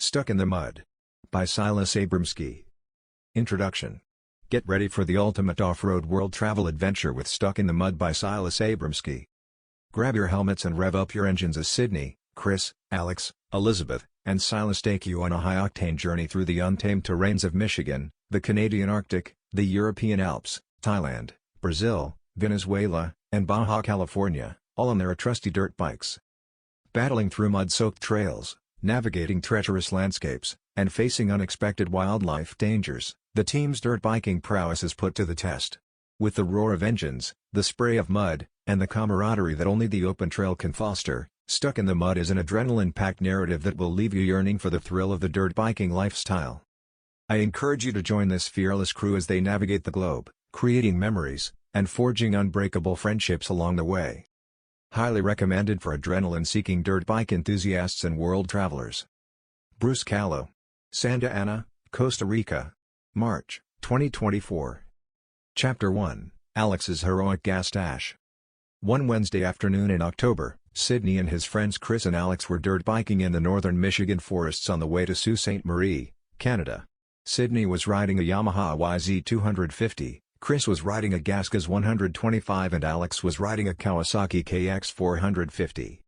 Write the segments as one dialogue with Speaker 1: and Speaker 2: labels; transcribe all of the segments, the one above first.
Speaker 1: Stuck in the Mud. By Silas Abramski. Introduction. Get ready for the ultimate off-road world travel adventure with Stuck in the Mud by Silas Abramski. Grab your helmets and rev up your engines as Sydney, Chris, Alex, Elizabeth, and Silas take you on a high-octane journey through the untamed terrains of Michigan, the Canadian Arctic, the European Alps, Thailand, Brazil, Venezuela, and Baja California, all on their trusty dirt bikes. Battling through mud-soaked trails, navigating treacherous landscapes, and facing unexpected wildlife dangers, the team's dirt biking prowess is put to the test. With the roar of engines, the spray of mud, and the camaraderie that only the open trail can foster, Stuck in the Mud is an adrenaline-packed narrative that will leave you yearning for the thrill of the dirt biking lifestyle. I encourage you to join this fearless crew as they navigate the globe, creating memories, and forging unbreakable friendships along the way. Highly recommended for adrenaline-seeking dirt bike enthusiasts and world travelers. Bruce Callow. Santa Ana, Costa Rica. March, 2024. Chapter 1, Alex's Heroic Gas Dash. One Wednesday afternoon in October, Sydney and his friends Chris and Alex were dirt biking in the northern Michigan forests on the way to Sault Ste. Marie, Canada. Sydney was riding a Yamaha YZ250, Chris was riding a Gasgas 125 and Alex was riding a Kawasaki KX 450.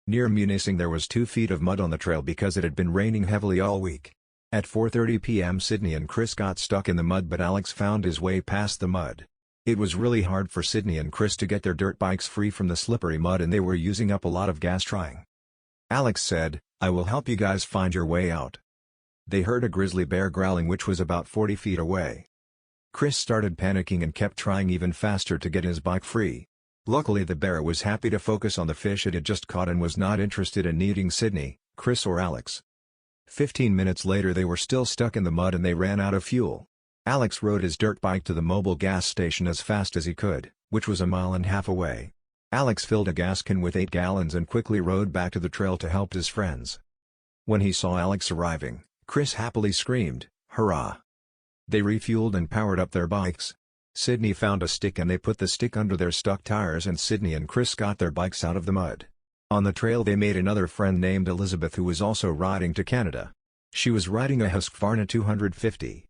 Speaker 1: Near Munising there was 2 feet of mud on the trail because it had been raining heavily all week. At 4:30 p.m. Sydney and Chris got stuck in the mud but Alex found his way past the mud. It was really hard for Sydney and Chris to get their dirt bikes free from the slippery mud and they were using up a lot of gas trying. Alex said, "I will help you guys find your way out." They heard a grizzly bear growling which was about 40 feet away. Chris started panicking and kept trying even faster to get his bike free. Luckily the bear was happy to focus on the fish it had just caught and was not interested in eating Sydney, Chris or Alex. 15 minutes later they were still stuck in the mud and they ran out of fuel. Alex rode his dirt bike to the mobile gas station as fast as he could, which was a mile and a half away. Alex filled a gas can with 8 gallons and quickly rode back to the trail to help his friends. When he saw Alex arriving, Chris happily screamed, "Hurrah!" They refueled and powered up their bikes. Sydney found a stick and they put the stick under their stuck tires and Sydney and Chris got their bikes out of the mud. On the trail they made another friend named Elizabeth who was also riding to Canada. She was riding a Husqvarna 250.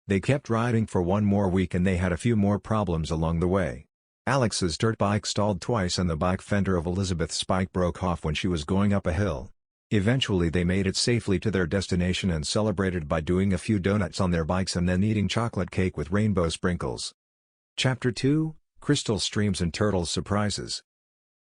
Speaker 1: They kept riding for one more week and they had a few more problems along the way. Alex's dirt bike stalled twice and the bike fender of Elizabeth's bike broke off when she was going up a hill. Eventually they made it safely to their destination and celebrated by doing a few donuts on their bikes and then eating chocolate cake with rainbow sprinkles. Chapter 2, Crystal Streams and Turtles Surprises.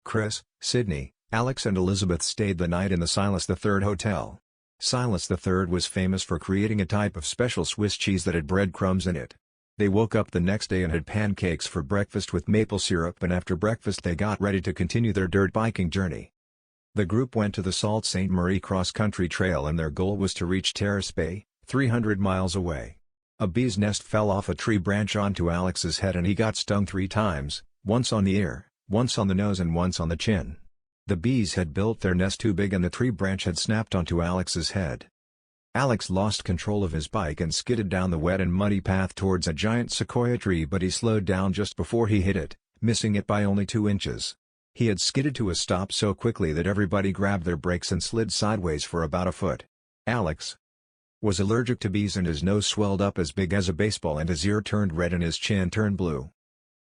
Speaker 1: Chris, Sydney, Alex and Elizabeth stayed the night in the Silas III Hotel. Silas III was famous for creating a type of special Swiss cheese that had breadcrumbs in it. They woke up the next day and had pancakes for breakfast with maple syrup and after breakfast they got ready to continue their dirt biking journey. The group went to the Sault Ste. Marie cross-country trail and their goal was to reach Terrace Bay, 300 miles away. A bee's nest fell off a tree branch onto Alex's head and he got stung 3 times, once on the ear, once on the nose and once on the chin. The bees had built their nest too big and the tree branch had snapped onto Alex's head. Alex lost control of his bike and skidded down the wet and muddy path towards a giant sequoia tree but he slowed down just before he hit it, missing it by only 2 inches. He had skidded to a stop so quickly that everybody grabbed their brakes and slid sideways for about a foot. Alex was allergic to bees and his nose swelled up as big as a baseball and his ear turned red and his chin turned blue.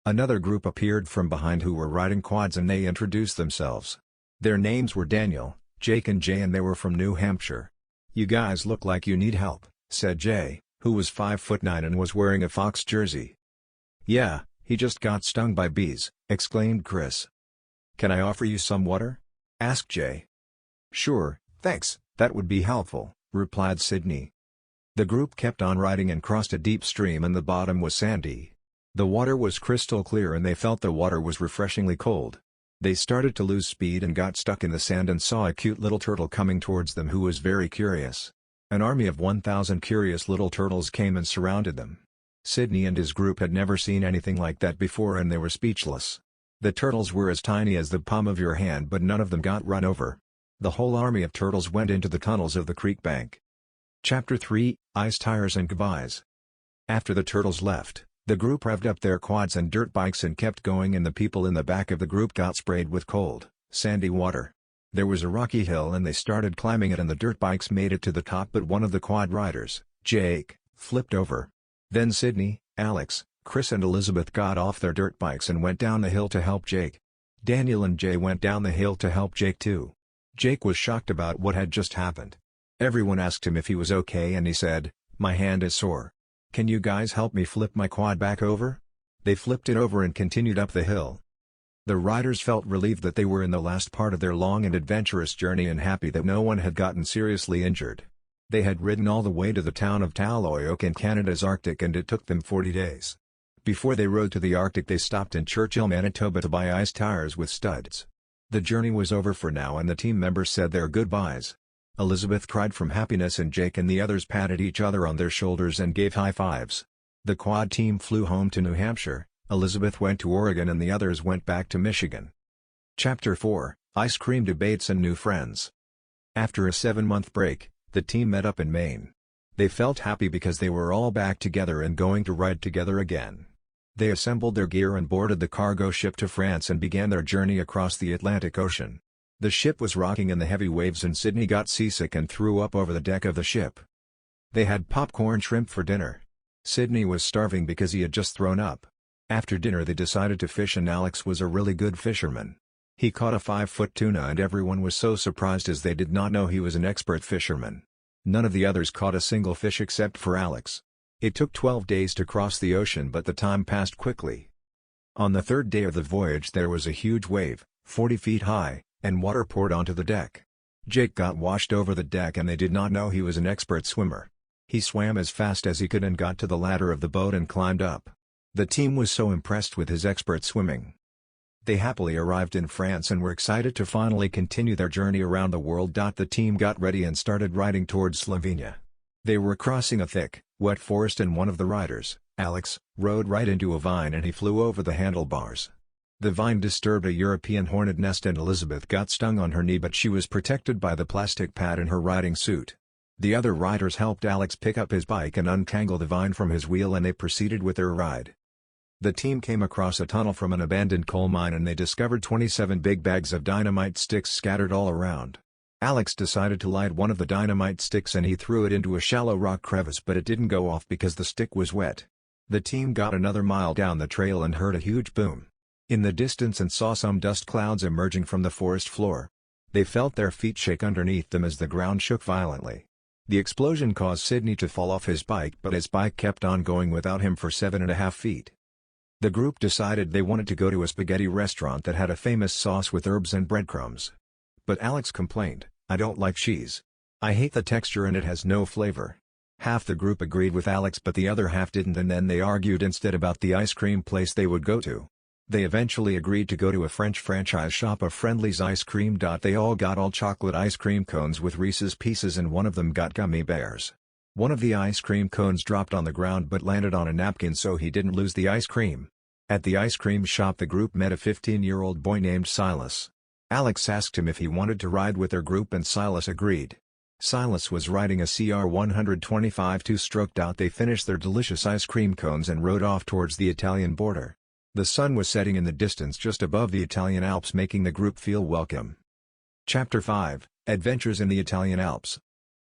Speaker 1: Another group appeared from behind who were riding quads and they introduced themselves. Their names were Daniel, Jake and Jay and they were from New Hampshire. "You guys look like you need help," said Jay, who was 5'9" and was wearing a Fox jersey. "Yeah, he just got stung by bees," exclaimed Chris. "Can I offer you some water?" asked Jay. "Sure, thanks, that would be helpful," replied Sydney. The group kept on riding and crossed a deep stream and the bottom was sandy. The water was crystal clear and they felt the water was refreshingly cold. They started to lose speed and got stuck in the sand and saw a cute little turtle coming towards them who was very curious. An army of 1,000 curious little turtles came and surrounded them. Sydney and his group had never seen anything like that before and they were speechless. The turtles were as tiny as the palm of your hand but none of them got run over. The whole army of turtles went into the tunnels of the creek bank. Chapter 3, Ice Tires and Goodbyes. After the turtles left, the group revved up their quads and dirt bikes and kept going and the people in the back of the group got sprayed with cold, sandy water. There was a rocky hill and they started climbing it and the dirt bikes made it to the top, but one of the quad riders, Jake, flipped over. Then Sydney, Alex, Chris and Elizabeth got off their dirt bikes and went down the hill to help Jake. Daniel and Jay went down the hill to help Jake too. Jake was shocked about what had just happened. Everyone asked him if he was okay and he said, "My hand is sore. Can you guys help me flip my quad back over?" They flipped it over and continued up the hill. The riders felt relieved that they were in the last part of their long and adventurous journey and happy that no one had gotten seriously injured. They had ridden all the way to the town of Taloyoak in Canada's Arctic and it took them 40 days. Before they rode to the Arctic they stopped in Churchill, Manitoba to buy ice tires with studs. The journey was over for now and the team members said their goodbyes. Elizabeth cried from happiness and Jake and the others patted each other on their shoulders and gave high fives. The quad team flew home to New Hampshire, Elizabeth went to Oregon and the others went back to Michigan. Chapter 4, Ice Cream Debates and New Friends. After a 7-month break, the team met up in Maine. They felt happy because they were all back together and going to ride together again. They assembled their gear and boarded the cargo ship to France and began their journey across the Atlantic Ocean. The ship was rocking in the heavy waves and Sydney got seasick and threw up over the deck of the ship. They had popcorn shrimp for dinner. Sydney was starving because he had just thrown up. After dinner they decided to fish and Alex was a really good fisherman. He caught a 5-foot tuna and everyone was so surprised as they did not know he was an expert fisherman. None of the others caught a single fish except for Alex. It took 12 days to cross the ocean but the time passed quickly. On the third day of the voyage there was a huge wave, 40 feet high, and water poured onto the deck. Jake got washed over the deck and they did not know he was an expert swimmer. He swam as fast as he could and got to the ladder of the boat and climbed up. The team was so impressed with his expert swimming. They happily arrived in France and were excited to finally continue their journey around the world. The team got ready and started riding towards Slovenia. They were crossing a thick, wet forest and one of the riders, Alex, rode right into a vine and he flew over the handlebars. The vine disturbed a European hornet nest and Elizabeth got stung on her knee but she was protected by the plastic pad in her riding suit. The other riders helped Alex pick up his bike and untangle the vine from his wheel and they proceeded with their ride. The team came across a tunnel from an abandoned coal mine and they discovered 27 big bags of dynamite sticks scattered all around. Alex decided to light one of the dynamite sticks and he threw it into a shallow rock crevice but it didn't go off because the stick was wet. The team got another mile down the trail and heard a huge boom in the distance and saw some dust clouds emerging from the forest floor. They felt their feet shake underneath them as the ground shook violently. The explosion caused Sydney to fall off his bike but his bike kept on going without him for 7.5 feet. The group decided they wanted to go to a spaghetti restaurant that had a famous sauce with herbs and breadcrumbs. But Alex complained, "I don't like cheese. I hate the texture and it has no flavor." Half the group agreed with Alex but the other half didn't and then they argued instead about the ice cream place they would go to. They eventually agreed to go to a French franchise shop of Friendly's Ice Cream. They all got all chocolate ice cream cones with Reese's Pieces and one of them got gummy bears. One of the ice cream cones dropped on the ground but landed on a napkin so he didn't lose the ice cream. At the ice cream shop the group met a 15-year-old boy named Silas. Alex asked him if he wanted to ride with their group and Silas agreed. Silas was riding a CR 125 two-stroke. They finished their delicious ice cream cones and rode off towards the Italian border. The sun was setting in the distance just above the Italian Alps making the group feel welcome. Chapter 5, Adventures in the Italian Alps.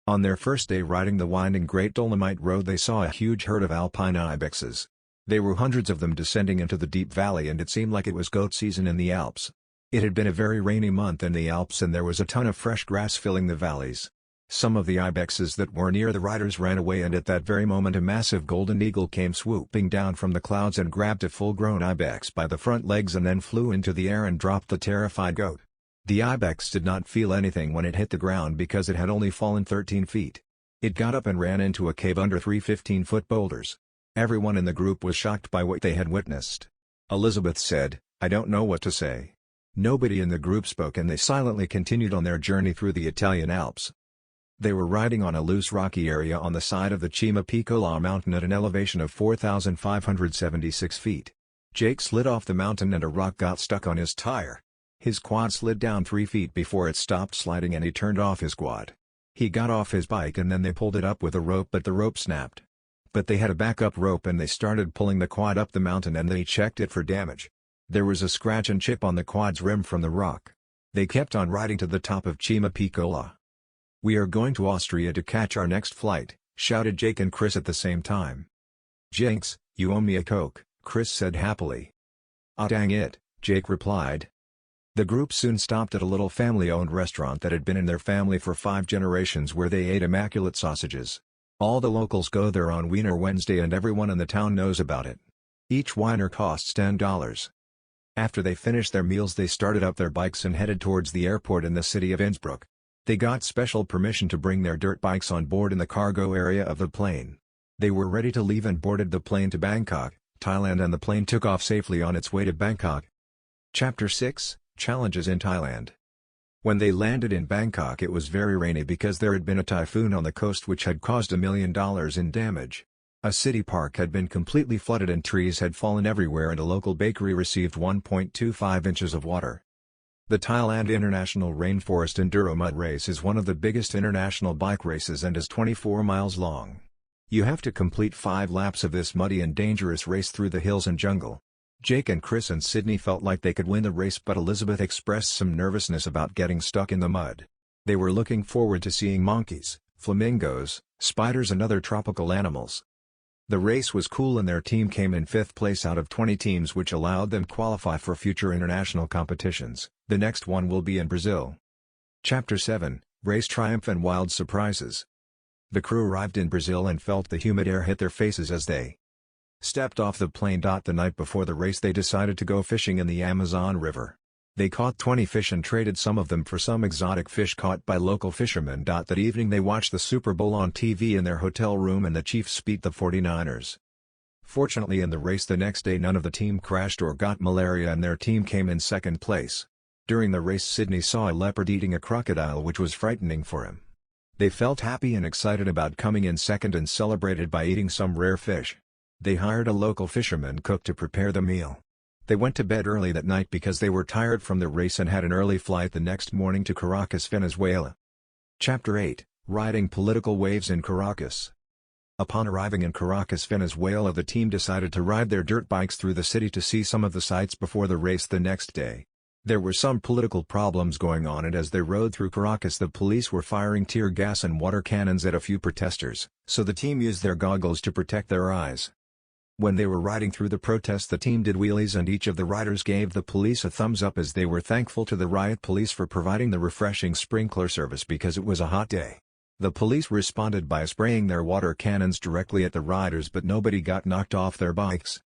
Speaker 1: On their first day riding the winding Great Dolomite Road they saw a huge herd of alpine ibexes. There were hundreds of them descending into the deep valley and it seemed like it was goat season in the Alps. It had been a very rainy month in the Alps and there was a ton of fresh grass filling the valleys. Some of the ibexes that were near the riders ran away and at that very moment a massive golden eagle came swooping down from the clouds and grabbed a full-grown ibex by the front legs and then flew into the air and dropped the terrified goat. The ibex did not feel anything when it hit the ground because it had only fallen 13 feet. It got up and ran into a cave under 3 15-foot boulders. Everyone in the group was shocked by what they had witnessed. Elizabeth said, "I don't know what to say." Nobody in the group spoke and they silently continued on their journey through the Italian Alps. They were riding on a loose rocky area on the side of the Cima Piccola mountain at an elevation of 4,576 feet. Jake slid off the mountain and a rock got stuck on his tire. His quad slid down 3 feet before it stopped sliding and he turned off his quad. He got off his bike and then they pulled it up with a rope but the rope snapped. But they had a backup rope and they started pulling the quad up the mountain and they checked it for damage. There was a scratch and chip on the quad's rim from the rock. They kept on riding to the top of Cima Piccola. "We are going to Austria to catch our next flight," shouted Jake and Chris at the same time. "Jinx, you owe me a Coke," Chris said happily. "Ah dang it," Jake replied. The group soon stopped at a little family-owned restaurant that had been in their family for 5 generations where they ate immaculate sausages. All the locals go there on Wiener Wednesday and everyone in the town knows about it. Each Wiener costs $10. After they finished their meals they started up their bikes and headed towards the airport in the city of Innsbruck. They got special permission to bring their dirt bikes on board in the cargo area of the plane. They were ready to leave and boarded the plane to Bangkok, Thailand, and the plane took off safely on its way to Bangkok. Chapter 6, Challenges in Thailand. When they landed in Bangkok it was very rainy because there had been a typhoon on the coast which had caused $1 million in damage. A city park had been completely flooded and trees had fallen everywhere and a local bakery received 1.25 inches of water. The Thailand International Rainforest Enduro Mud Race is one of the biggest international bike races and is 24 miles long. You have to complete 5 laps of this muddy and dangerous race through the hills and jungle. Jake and Chris and Sydney felt like they could win the race, but Elizabeth expressed some nervousness about getting stuck in the mud. They were looking forward to seeing monkeys, flamingos, spiders and other tropical animals. The race was cool and their team came in 5th place out of 20 teams, which allowed them to qualify for future international competitions. The next one will be in Brazil. Chapter 7, Race Triumph and Wild Surprises. The crew arrived in Brazil and felt the humid air hit their faces as they stepped off the plane. The night before the race they decided to go fishing in the Amazon River. They caught 20 fish and traded some of them for some exotic fish caught by local fishermen. That evening they watched the Super Bowl on TV in their hotel room and the Chiefs beat the 49ers. Fortunately in the race the next day none of the team crashed or got malaria and their team came in 2nd place. During the race Sydney saw a leopard eating a crocodile, which was frightening for him. They felt happy and excited about coming in 2nd and celebrated by eating some rare fish. They hired a local fisherman cook to prepare the meal. They went to bed early that night because they were tired from the race and had an early flight the next morning to Caracas, Venezuela. Chapter 8, Riding Political Waves in Caracas. Upon arriving in Caracas, Venezuela, the team decided to ride their dirt bikes through the city to see some of the sights before the race the next day. There were some political problems going on, and as they rode through Caracas the police were firing tear gas and water cannons at a few protesters, so the team used their goggles to protect their eyes. When they were riding through the protest the team did wheelies and each of the riders gave the police a thumbs up as they were thankful to the riot police for providing the refreshing sprinkler service because it was a hot day. The police responded by spraying their water cannons directly at the riders, but nobody got knocked off their bikes.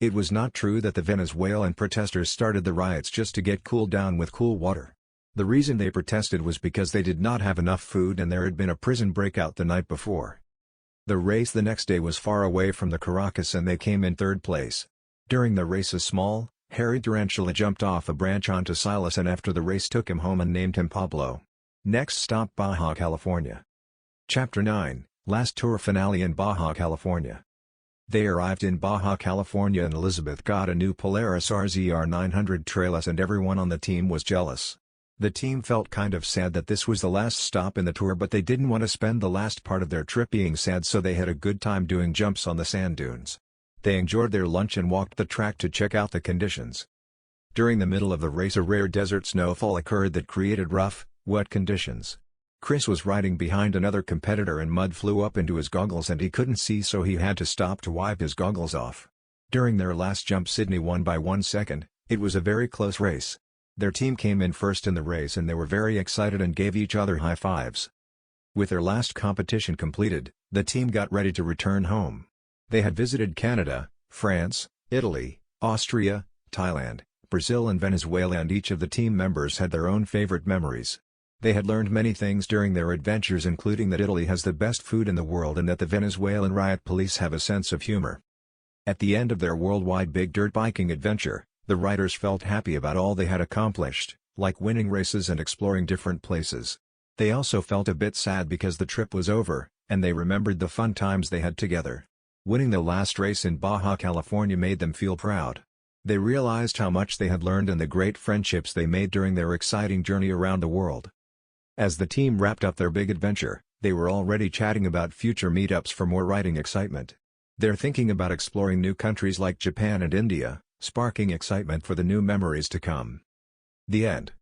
Speaker 1: It was not true that the Venezuelan protesters started the riots just to get cooled down with cool water. The reason they protested was because they did not have enough food and there had been a prison breakout the night before. The race the next day was far away from the Caracas and they came in 3rd place. During the race a small, hairy tarantula jumped off a branch onto Silas and after the race took him home and named him Pablo. Next stop Baja California. Chapter 9, Last Tour Finale in Baja California. They arrived in Baja California and Elizabeth got a new Polaris RZR 900 Trailers and everyone on the team was jealous. The team felt kind of sad that this was the last stop in the tour, but they didn't want to spend the last part of their trip being sad, so they had a good time doing jumps on the sand dunes. They enjoyed their lunch and walked the track to check out the conditions. During the middle of the race a rare desert snowfall occurred that created rough, wet conditions. Chris was riding behind another competitor and mud flew up into his goggles and he couldn't see, so he had to stop to wipe his goggles off. During their last jump Sydney won by 1 second. It was a very close race. Their team came in 1st in the race and they were very excited and gave each other high fives. With their last competition completed, the team got ready to return home. They had visited Canada, France, Italy, Austria, Thailand, Brazil and Venezuela, and each of the team members had their own favorite memories. They had learned many things during their adventures, including that Italy has the best food in the world and that the Venezuelan riot police have a sense of humor. At the end of their worldwide big dirt biking adventure, the riders felt happy about all they had accomplished, like winning races and exploring different places. They also felt a bit sad because the trip was over, and they remembered the fun times they had together. Winning the last race in Baja California made them feel proud. They realized how much they had learned and the great friendships they made during their exciting journey around the world. As the team wrapped up their big adventure, they were already chatting about future meetups for more riding excitement. They're thinking about exploring new countries like Japan and India, sparking excitement for the new memories to come. The end.